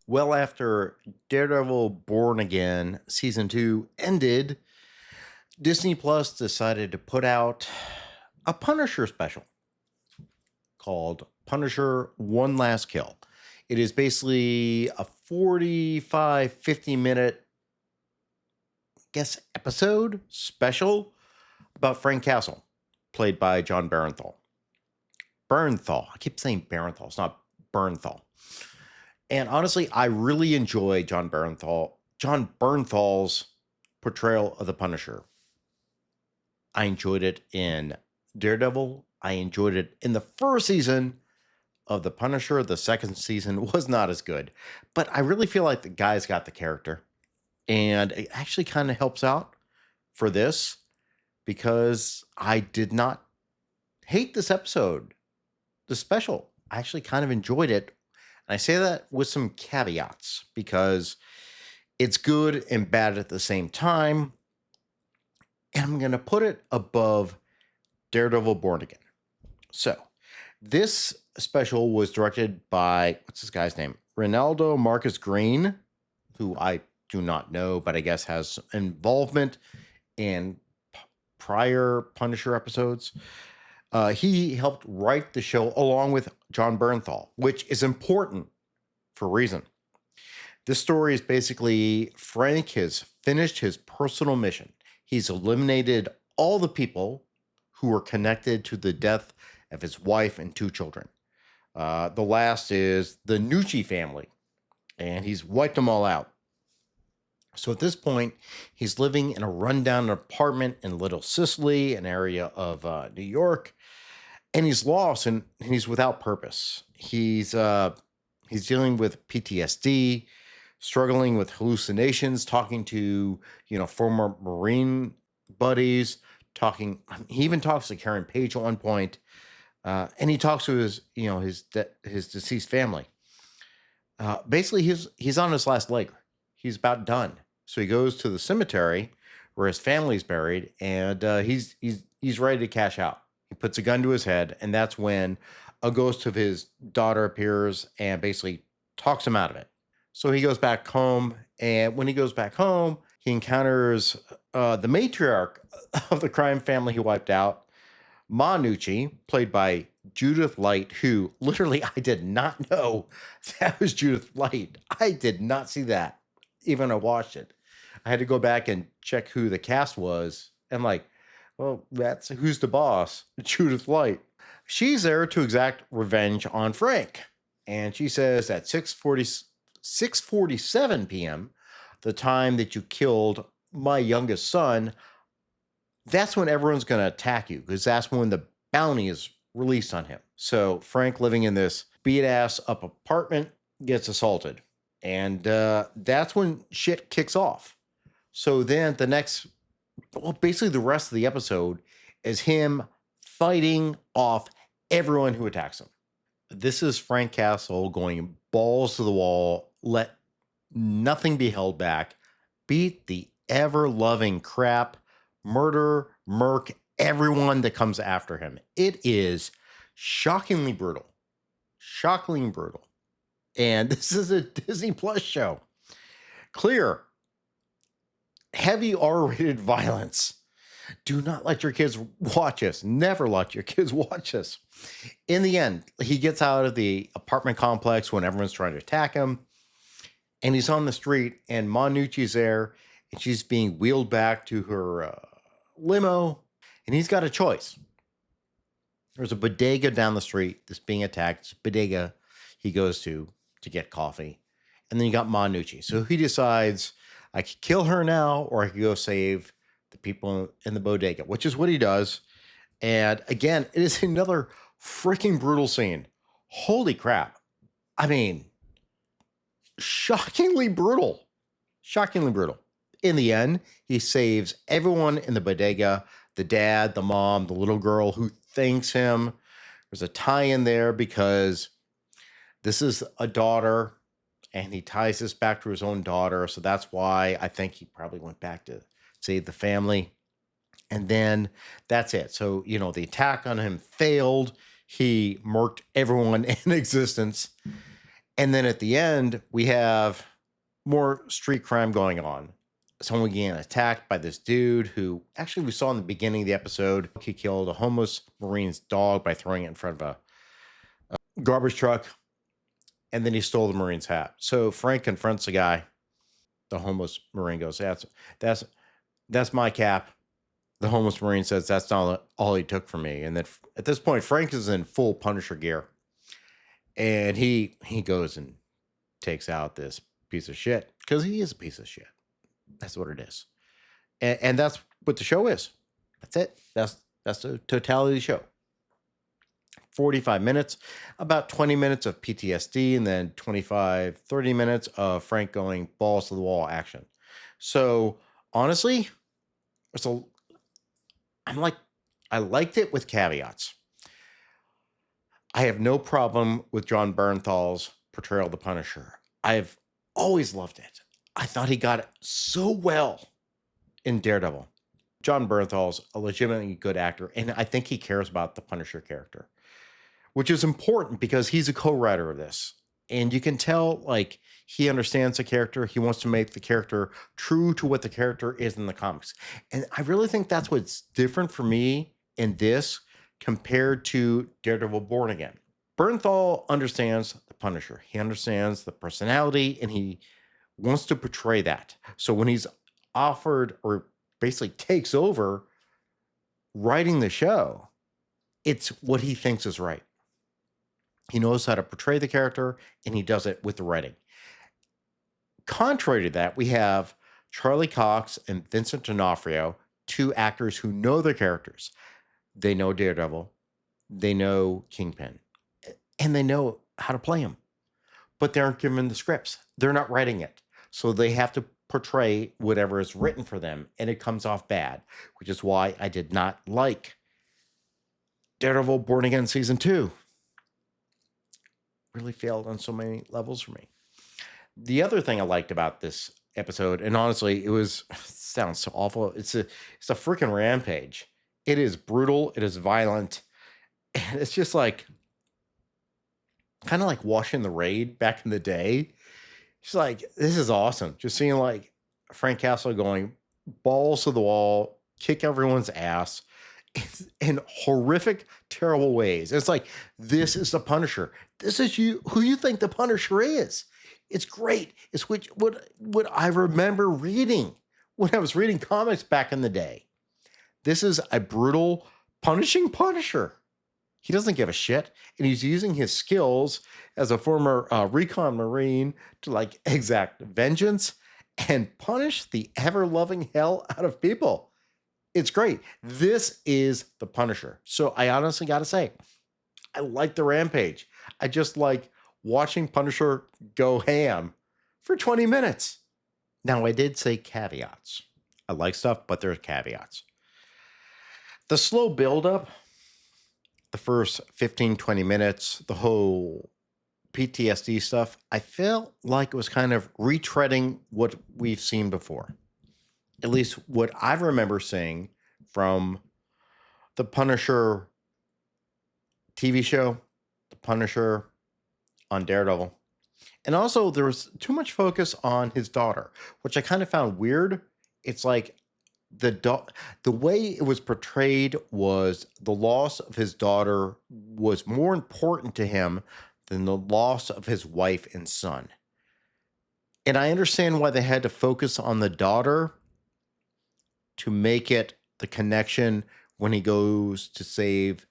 Well, after Daredevil Born Again season 2 ended, Disney Plus decided to put out a Punisher special called Punisher One Last Kill. It is basically a 45, 50-minute, episode special about Frank Castle, played by Jon Bernthal. Bernthal. I keep saying Bernthal. It's not Bernthal. And honestly, I really enjoy Jon Bernthal's portrayal of the Punisher. I enjoyed it in Daredevil. I enjoyed it in the first season of the Punisher. The second season was not as good, but I really feel like the guy's got the character, and it actually kind of helps out for this because I did not hate this episode, the special. I actually kind of enjoyed it. And I say that with some caveats because it's good and bad at the same time. And I'm going to put it above Daredevil Born Again. So, this special was directed by, what's this guy's name? Ronaldo Marcus Green, who I do not know, but I guess has involvement in prior Punisher episodes. He helped write the show along with Jon Bernthal, which is important for a reason. This story is basically Frank has finished his personal mission. He's eliminated all the people who were connected to the death of his wife and 2 children. The last is the Nucci family, and he's wiped them all out. So at this point, he's living in a rundown apartment in Little Sicily, an area of New York, and he's lost and he's without purpose. He's dealing with PTSD, struggling with hallucinations, talking to former Marine buddies, he even talks to Karen Page at one point, and he talks to his deceased family. Basically, he's on his last leg. He's about done. So he goes to the cemetery where his family's buried, and he's ready to cash out. He puts a gun to his head, and that's when a ghost of his daughter appears and basically talks him out of it. So he goes back home, and when he goes back home, he encounters the matriarch of the crime family he wiped out, Ma Nucci, played by Judith Light, who literally I did not know that was Judith Light. I did not see that even when I watched it. I had to go back and check who the cast was. And well, that's who's the boss? Judith Light. She's there to exact revenge on Frank. And she says at 6:47 p.m., the time that you killed my youngest son, that's when everyone's going to attack you because that's when the bounty is released on him. So Frank, living in this beat-ass up apartment, gets assaulted. And that's when shit kicks off. So then basically the rest of the episode is him fighting off everyone who attacks him. This is Frank Castle going balls to the wall, let nothing be held back, beat the ever-loving crap, murk everyone that comes after him. It is shockingly brutal. Shockingly brutal. And this is a Disney Plus show. Clear, heavy R-rated violence. Do not let your kids watch this. Never let your kids watch this. In the end, he gets out of the apartment complex when everyone's trying to attack him. And he's on the street, and Ma Nucci's there, and she's being wheeled back to her limo. And he's got a choice. There's a bodega down the street that's being attacked. It's a bodega he goes to get coffee. And then you got Ma Nucci. So he decides, I could kill her now, or I could go save the people in the bodega, which is what he does. And again, it is another freaking brutal scene. Holy crap. I mean, shockingly brutal. Shockingly brutal. In the end, he saves everyone in the bodega, the dad, the mom, the little girl who thanks him. There's a tie-in there because this is a daughter, and he ties this back to his own daughter. So that's why I think he probably went back to save the family. And then that's it. So, the attack on him failed. He murked everyone in existence. And then at the end, we have more street crime going on. Someone getting attacked by this dude who actually we saw in the beginning of the episode. He killed a homeless Marine's dog by throwing it in front of a garbage truck. And then he stole the Marine's hat. So Frank confronts the guy. The homeless Marine goes, that's my cap. The homeless Marine says, that's not all he took from me. And then at this point, Frank is in full Punisher gear. And he goes and takes out this piece of shit because he is a piece of shit. That's what it is. And that's what the show is. That's it. That's the totality of the show. 45 minutes, about 20 minutes of PTSD, and then 30 minutes of Frank going balls to the wall action. So honestly, I liked it with caveats. I have no problem with Jon Bernthal's portrayal of the Punisher. I've always loved it. I thought he got it so well in Daredevil. Jon Bernthal's a legitimately good actor, and I think he cares about the Punisher character, which is important because he's a co-writer of this. And you can tell, like, he understands the character. He wants to make the character true to what the character is in the comics. And I really think that's what's different for me in this compared to Daredevil Born Again. Bernthal understands the Punisher. He understands the personality, and he wants to portray that. So when he's offered or basically takes over writing the show, it's what he thinks is right. He knows how to portray the character, and he does it with the writing. Contrary to that, we have Charlie Cox and Vincent D'Onofrio, two actors who know their characters. They know Daredevil, they know Kingpin, and they know how to play him. But they aren't given the scripts. They're not writing it. So they have to portray whatever is written for them, and it comes off bad, which is why I did not like Daredevil Born Again Season 2. Really failed on so many levels for me. The other thing I liked about this episode, and honestly, it sounds so awful. It's a freaking rampage. It is brutal. It is violent. And it's just like, kind of like watching the Raid back in the day. It's like, this is awesome. Just seeing like Frank Castle going balls to the wall, kick everyone's ass in horrific, terrible ways. It's like, this is the Punisher. This is who you think the Punisher is. It's great. It's what I remember reading when I was reading comics back in the day. This is a brutal, punishing Punisher. He doesn't give a shit, and he's using his skills as a former recon Marine to like exact vengeance and punish the ever-loving hell out of people. It's great. This is the Punisher. So I honestly got to say, I like the rampage. I just like watching Punisher go ham for 20 minutes. Now, I did say caveats. I like stuff, but there's caveats. The slow buildup, the first 15, 20 minutes, the whole PTSD stuff, I felt like it was kind of retreading what we've seen before. At least what I remember seeing from the Punisher TV show, the Punisher on Daredevil. And also there was too much focus on his daughter, which I kind of found weird. It's like the way it was portrayed was the loss of his daughter was more important to him than the loss of his wife and son. And I understand why they had to focus on the daughter to make it the connection when he goes to save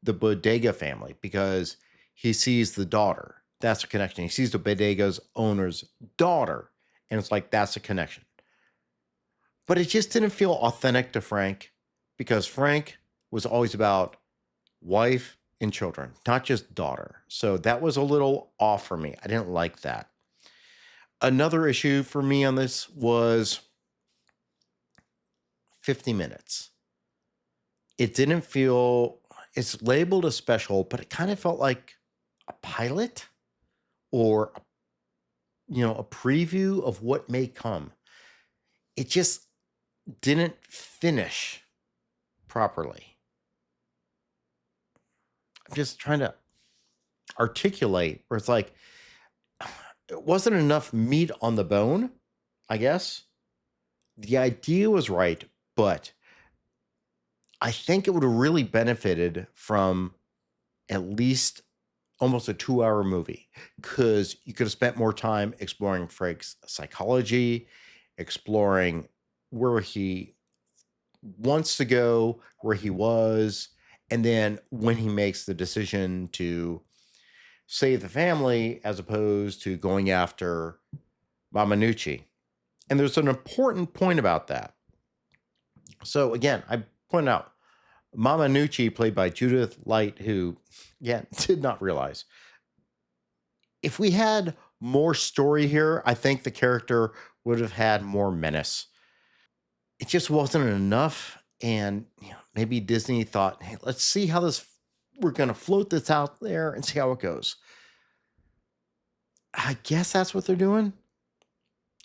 the Bodega family, because he sees the daughter. That's a connection. He sees the Bodega's owner's daughter, and it's like, that's a connection. But it just didn't feel authentic to Frank, because Frank was always about wife and children, not just daughter. So that was a little off for me. I didn't like that. Another issue for me on this was 50 minutes. It didn't feel, it's labeled a special, but it kind of felt like a pilot or, a preview of what may come. It just didn't finish properly. I'm just trying to articulate where it's like, it wasn't enough meat on the bone, I guess. The idea was right, but I think it would have really benefited from at least almost a 2-hour movie, because you could have spent more time exploring Frank's psychology, exploring where he wants to go, where he was, and then when he makes the decision to save the family as opposed to going after Mamanucci. And there's an important point about that. So again, I point out Mama Nucci, played by Judith Light, who, yeah, did not realize. If we had more story here, I think the character would have had more menace. It just wasn't enough. And maybe Disney thought, hey, let's see how we're going to float this out there and see how it goes. I guess that's what they're doing.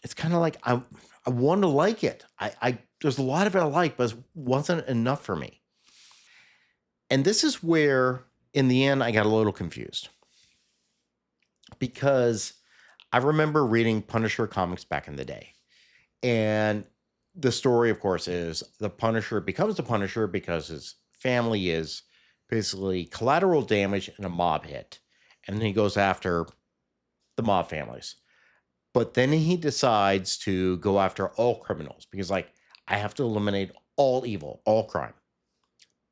It's kind of like I want to like it. I there's a lot of it I like, but it wasn't enough for me. And this is where, in the end, I got a little confused, because I remember reading Punisher comics back in the day. And the story, of course, is the Punisher becomes the Punisher because his family is basically collateral damage in a mob hit. And then he goes after the mob families. But then he decides to go after all criminals because, like, I have to eliminate all evil, all crime.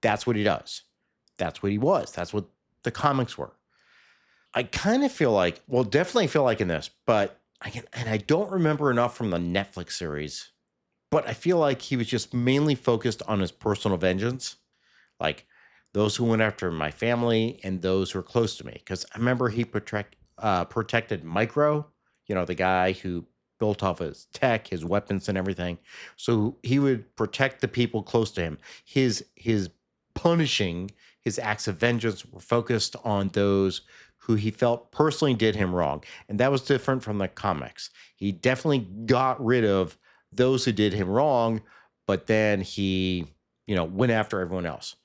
That's what he does. That's what he was. That's what the comics were. I kind of feel like, well, definitely feel like in this, but I don't remember enough from the Netflix series, but I feel like he was just mainly focused on his personal vengeance, like those who went after my family and those who are close to me. Because I remember he protected Micro, the guy who built off his tech, his weapons, and everything. So he would protect the people close to him. His punishing, his acts of vengeance were focused on those who he felt personally did him wrong. And that was different from the comics. He definitely got rid of those who did him wrong, but then he, went after everyone else.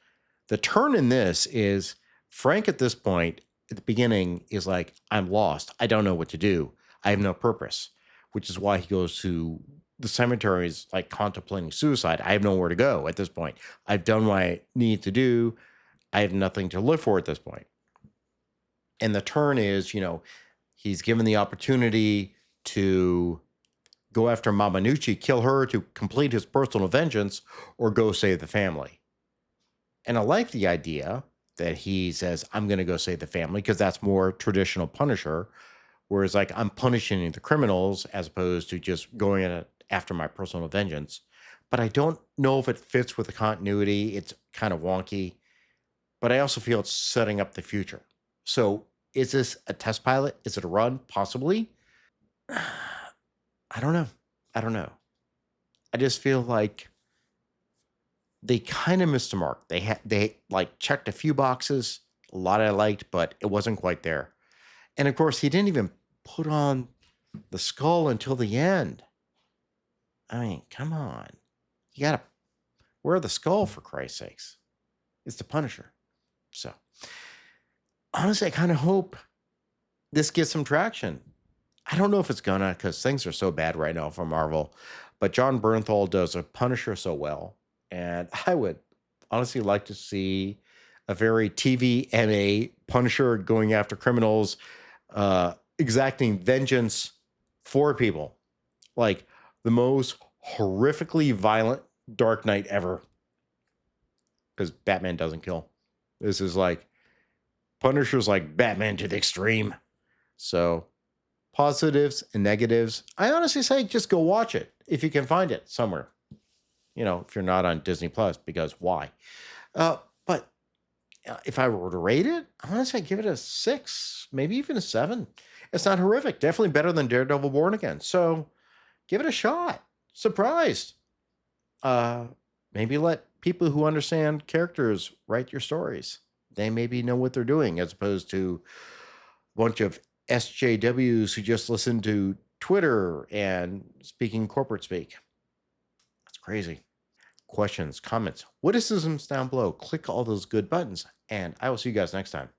The turn in this is Frank at this point, at the beginning, is like, I'm lost. I don't know what to do. I have no purpose, which is why he goes to the cemetery, is like contemplating suicide. I have nowhere to go at this point. I've done what I need to do. I have nothing to live for at this point. And the turn is, he's given the opportunity to go after Mamanucci, kill her to complete his personal vengeance, or go save the family. And I like the idea that he says, I'm going to go save the family, because that's more traditional Punisher. Whereas, like, I'm punishing the criminals as opposed to just going after my personal vengeance. But I don't know if it fits with the continuity. It's kind of wonky. But I also feel it's setting up the future. So is this a test pilot? Is it a run? Possibly. I don't know. I just feel like they kind of missed the mark. They like checked a few boxes, a lot I liked, but it wasn't quite there. And of course, he didn't even put on the skull until the end. I mean, come on. You gotta wear the skull, for Christ's sakes. It's the Punisher. So honestly, I kind of hope this gets some traction. I don't know if it's gonna, because things are so bad right now for Marvel. But Jon Bernthal does a Punisher so well. And I would honestly like to see a very TVMA Punisher going after criminals, exacting vengeance for people. Like the most horrifically violent Dark Knight ever. Because Batman doesn't kill. This is like Punisher's like Batman to the extreme. So positives and negatives. I honestly say just go watch it if you can find it somewhere. If you're not on Disney Plus, because why? But if I were to rate it, honestly, I'd give it a 6, maybe even a 7. It's not horrific. Definitely better than Daredevil Born Again. So give it a shot. Surprised. Maybe let people who understand characters write your stories. They maybe know what they're doing, as opposed to a bunch of SJWs who just listen to Twitter and speaking corporate speak. That's crazy. Questions, comments, witticisms down below. Click all those good buttons, and I will see you guys next time.